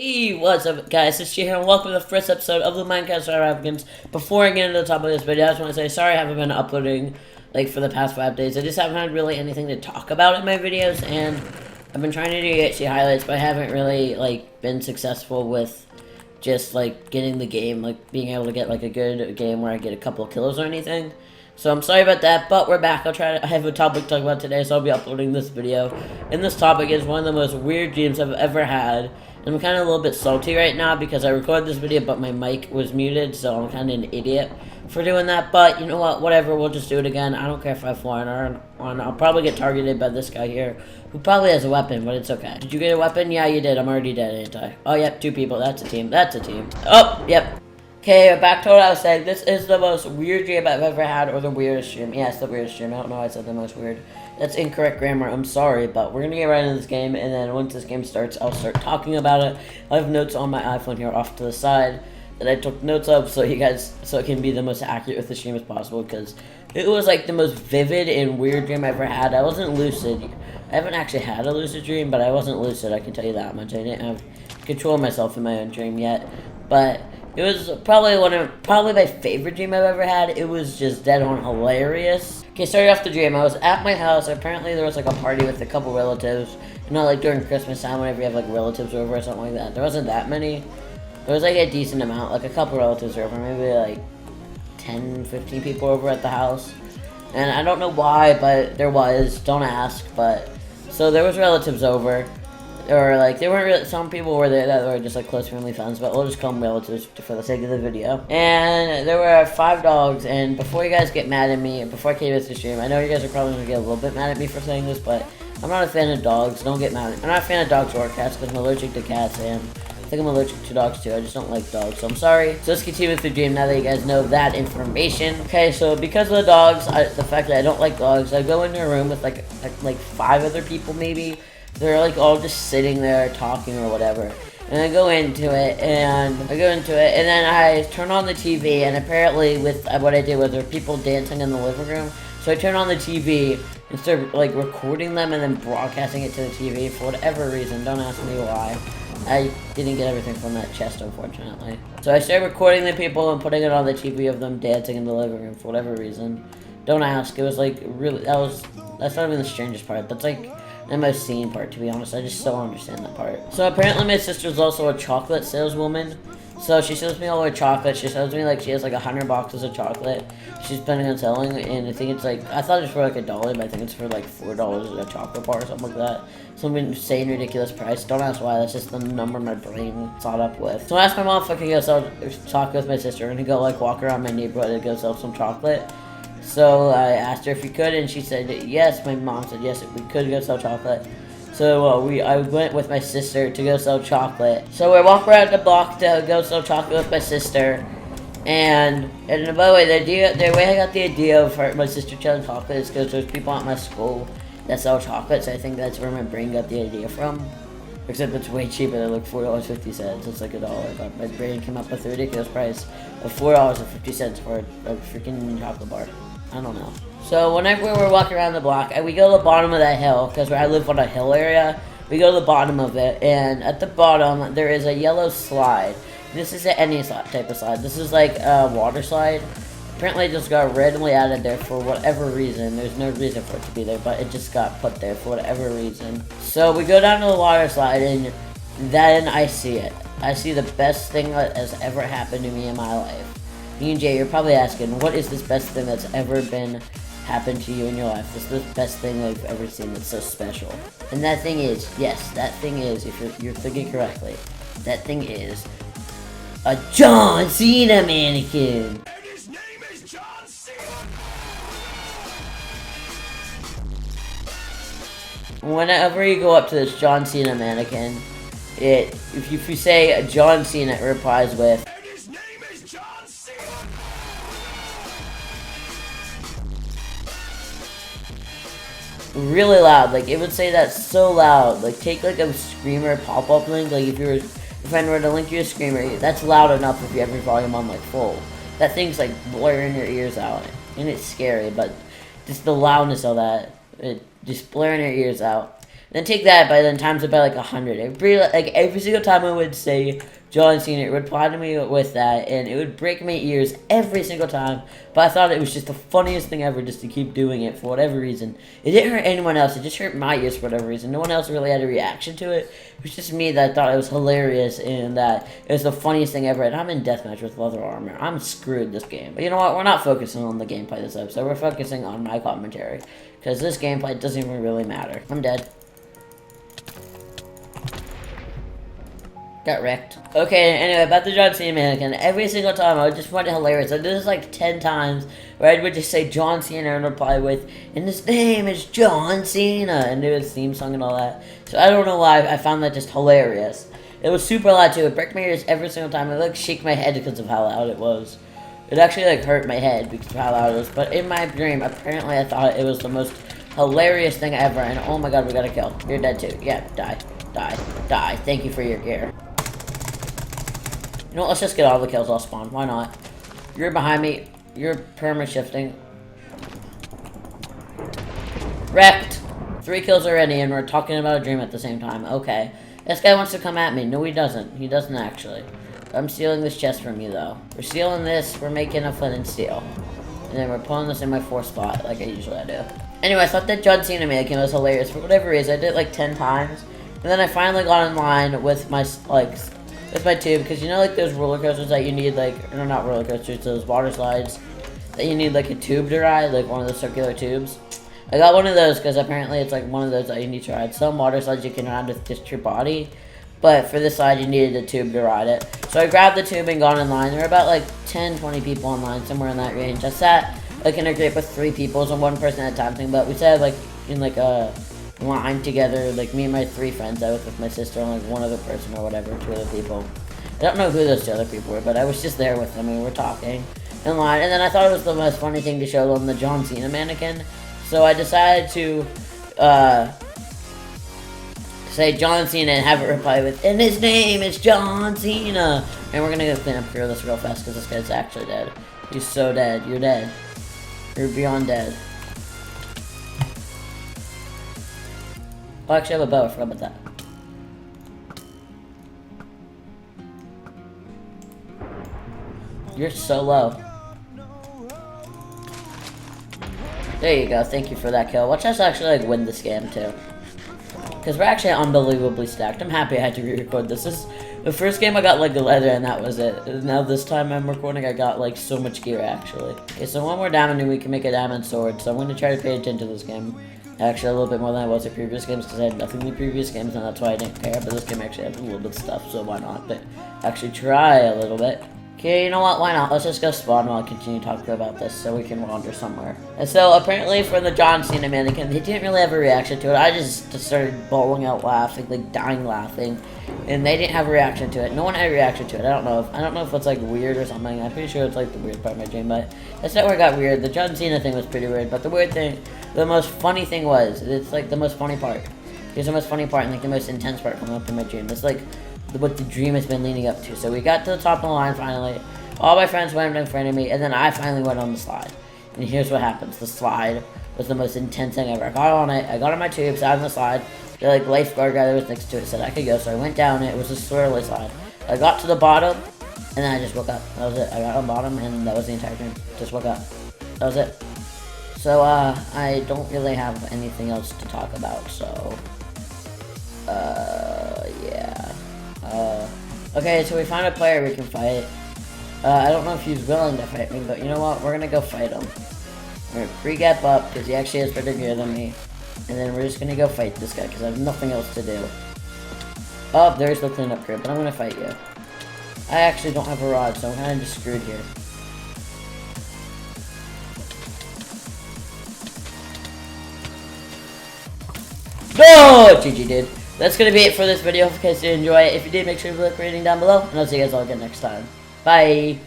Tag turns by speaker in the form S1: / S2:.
S1: Hey, what's up, guys? It's G here, and welcome to the first episode of the Minecraft Survival Games. Before I get into the top of this video, I just want to say sorry I haven't been uploading, for the past 5 days. I just haven't had really anything to talk about in my videos, and I've been trying to do HC highlights, but I haven't really, been successful with just, getting the game, being able to get, a good game where I get a couple of kills or anything. So I'm sorry about that, but we're back. I have a topic to talk about today, so I'll be uploading this video. And this topic is one of the most weird dreams I've ever had. And I'm kind of a little bit salty right now because I recorded this video, but my mic was muted, so I'm kind of an idiot for doing that. But you know what? Whatever, we'll just do it again. I don't care if I fly on. I'll probably get targeted by this guy here, who probably has a weapon, but it's okay. Did you get a weapon? Yeah, you did. I'm already dead, ain't I? Oh, yep, 2 people. That's a team. That's a team. Oh, yep. Okay, back to what I was saying. This is the most weird dream I've ever had, or the weirdest dream. Yeah, it's the weirdest dream. I don't know why I said the most weird. That's incorrect grammar. I'm sorry, but we're going to get right into this game, and then once this game starts, I'll start talking about it. I have notes on my iPhone here off to the side that I took notes of so it can be the most accurate with the stream as possible, because it was, the most vivid and weird dream I ever had. I wasn't lucid. I haven't actually had a lucid dream, but I wasn't lucid, I can tell you that much. I didn't have control of myself in my own dream yet, but it was probably my favorite dream I've ever had. It was just dead on hilarious. Okay, starting off the dream, I was at my house. Apparently there was a party with a couple relatives. You know, during Christmas time whenever you have relatives over or something like that. There wasn't that many. There was a decent amount, a couple relatives over, maybe 10, 15 people over at the house. And I don't know why, but there was, don't ask, but so there was relatives over. Or, they weren't really, some people were there that were just, close family friends, but we'll just call them relatives for the sake of the video. And there were 5 dogs, and before you guys get mad at me, before I came into the stream, I know you guys are probably going to get a little bit mad at me for saying this, but I'm not a fan of dogs. Don't get mad at me. I'm not a fan of dogs or cats, because I'm allergic to cats, and I think I'm allergic to dogs, too. I just don't like dogs, so I'm sorry. So let's continue with the dream now that you guys know that information. Okay, so because of the dogs, the fact that I don't like dogs, I go into a room with, 5 other people, maybe. They're all just sitting there talking or whatever. And I go into it, and then I turn on the TV, and apparently with what I did was there were people dancing in the living room. So I turn on the TV and start recording them and then broadcasting it to the TV for whatever reason. Don't ask me why. I didn't get everything from that chest, unfortunately. So I started recording the people and putting it on the TV of them dancing in the living room for whatever reason. Don't ask. It was really, that's not even the strangest part. That's the most seen part, to be honest. I just don't understand that part. So apparently my sister's also a chocolate saleswoman. So she sells me all her chocolate. She sells me she has 100 boxes of chocolate she's planning on selling, and I think it's I thought it was for $1, but I think it's for $4 a chocolate bar or something like that. Some insane ridiculous price. Don't ask why, that's just the number my brain thought up with. So I asked my mom if I could go sell chocolate with my sister and go walk around my neighborhood and go sell some chocolate. So I asked her if we could, and she said yes. My mom said yes, if we could go sell chocolate. So I went with my sister to go sell chocolate. So we walked around the block to go sell chocolate with my sister. And by the way, the way I got the idea of my sister selling chocolate is because there's people at my school that sell chocolate. So I think that's where my brain got the idea from. Except it's way cheaper. They're $4.50. It's $1. But my brain came up with the ridiculous price of $4.50 for a freaking chocolate bar. I don't know. So whenever we're walking around the block, we go to the bottom of that hill, because I live on a hill area. We go to the bottom of it, and at the bottom, there is a yellow slide. This isn't any type of slide. This is a water slide. Apparently it just got randomly added there for whatever reason. There's no reason for it to be there, but it just got put there for whatever reason. So we go down to the water slide, and then I see it. I see the best thing that has ever happened to me in my life. Me and Jay, you're probably asking, what is this best thing that's ever happened to you in your life? This is the best thing I've ever seen that's so special. And that thing is, yes, that thing is, if you're thinking correctly, that thing is a John Cena mannequin.
S2: And his name is John Cena.
S1: Whenever you go up to this John Cena mannequin, if you say John Cena, it replies with, really loud. It would say that so loud. Take a screamer pop-up link. If I were to link you a screamer, that's loud enough if you have your volume on full. That thing's blaring your ears out, and it's scary. But just the loudness of that, it just blaring your ears out. Then take that, but then times it by like 100. Every single time I would say John Cena, it would reply to me with that, and it would break my ears every single time. But I thought it was just the funniest thing ever just to keep doing it for whatever reason. It didn't hurt anyone else, it just hurt my ears for whatever reason. No one else really had a reaction to it. It was just me that thought it was hilarious and that it was the funniest thing ever. And I'm in deathmatch with leather armor. I'm screwed this game. But you know what? We're not focusing on the gameplay this episode. We're focusing on my commentary. Because this gameplay doesn't even really matter. I'm dead. Got wrecked. Okay, anyway, about the John Cena mannequin. Every single time, I would just find it hilarious. I did this like 10 times, where I would just say John Cena and reply with, and his name is John Cena, and do his theme song and all that. So I don't know why, I found that just hilarious. It was super loud too. It broke my ears every single time. It like shake my head because of how loud it was. It actually like hurt my head because of how loud it was. But in my dream, apparently I thought it was the most hilarious thing ever. And oh my god, we got a kill. You're dead too. Yeah, die, die, die. Thank you for your care. You know what, let's just get all the kills off spawn. Why not? You're behind me. You're perma-shifting. Wrecked. 3 kills already, and we're talking about a dream at the same time. Okay. This guy wants to come at me. No, he doesn't. He doesn't actually. I'm stealing this chest from you, though. We're stealing this. We're making a flint and steel. And then we're pulling this in my 4th spot, like I usually do. Anyway, I thought that John Cena mannequin was hilarious. For whatever reason, I did it like 10 times. And then I finally got in line with my, with my tube, because you know like those roller coasters that you need like, no, not roller coasters, those water slides that you need like a tube to ride, like one of those circular tubes. I got one of those because apparently it's like one of those that you need to ride. Some water slides you can ride with just your body, but for this slide you needed a tube to ride it. So I grabbed the tube and got in line. There were about like 10-20 people in line, somewhere in that range. I sat like in a group with 3 people, so 1 person at a time thing, but we sat like in like a line together, like me and my 3 friends. I was with my sister and like 1 other person or whatever, 2 other people. I don't know who those 2 other people were, but I was just there with them and we were talking in line. And then I thought it was the most funny thing to show them the John Cena mannequin. So I decided to say John Cena and have it reply with, and his name is John Cena. And we're gonna go clean up here this real fast because this guy's actually dead. He's so dead. You're dead. You're beyond dead. Oh, actually, I have a bow. I forgot about that. You're so low. There you go. Thank you for that kill. Watch us actually like win this game too. Because we're actually unbelievably stacked. I'm happy I had to re-record this. This is the first game I got like the leather and that was it. And now this time I'm recording I got like so much gear actually. Okay, so 1 more diamond and we can make a diamond sword. So I'm going to try to pay attention to this game. Actually, a little bit more than I was in previous games because I had nothing in the previous games and that's why I didn't care. But this game actually has a little bit of stuff, so why not? But actually try a little bit. Okay, you know what? Why not? Let's just go spawn while I continue talking about this so we can wander somewhere. And so apparently for the John Cena mannequin, they didn't really have a reaction to it. I just started bawling out laughing, like dying laughing, and they didn't have a reaction to it. No one had a reaction to it. I don't know if it's like weird or something. I'm pretty sure it's like the weird part of my dream, but that's not where it got weird. The John Cena thing was pretty weird, but the weird thing, the most funny thing was, it's like the most funny part. Here's the most funny part and like the most intense part coming up in my dream. It's like what the dream has been leading up to. So we got to the top of the line finally. All my friends went in front of me, and then I finally went on the slide. And here's what happens. The slide was the most intense thing ever. I got on it. I got on my tube, sat on the slide. The like lifeguard guy that was next to it said I could go, so I went down it. It was a swirly slide. I got to the bottom, and then I just woke up. That was it. I got on bottom, and that was the entire dream. Just woke up. That was it. So, I don't really have anything else to talk about, so... yeah. Okay, so we found a player we can fight. I don't know if he's willing to fight me, but you know what? We're gonna go fight him. We're gonna pre-gap up, because he actually has better gear than me. And then we're just gonna go fight this guy, because I have nothing else to do. Oh, there's the cleanup crew, but I'm gonna fight you. I actually don't have a rod, so I'm kinda just screwed here. No! GG, dude. That's gonna be it for this video. If you guys did enjoy it, if you did, make sure to leave a rating down below. And I'll see you guys all again next time. Bye!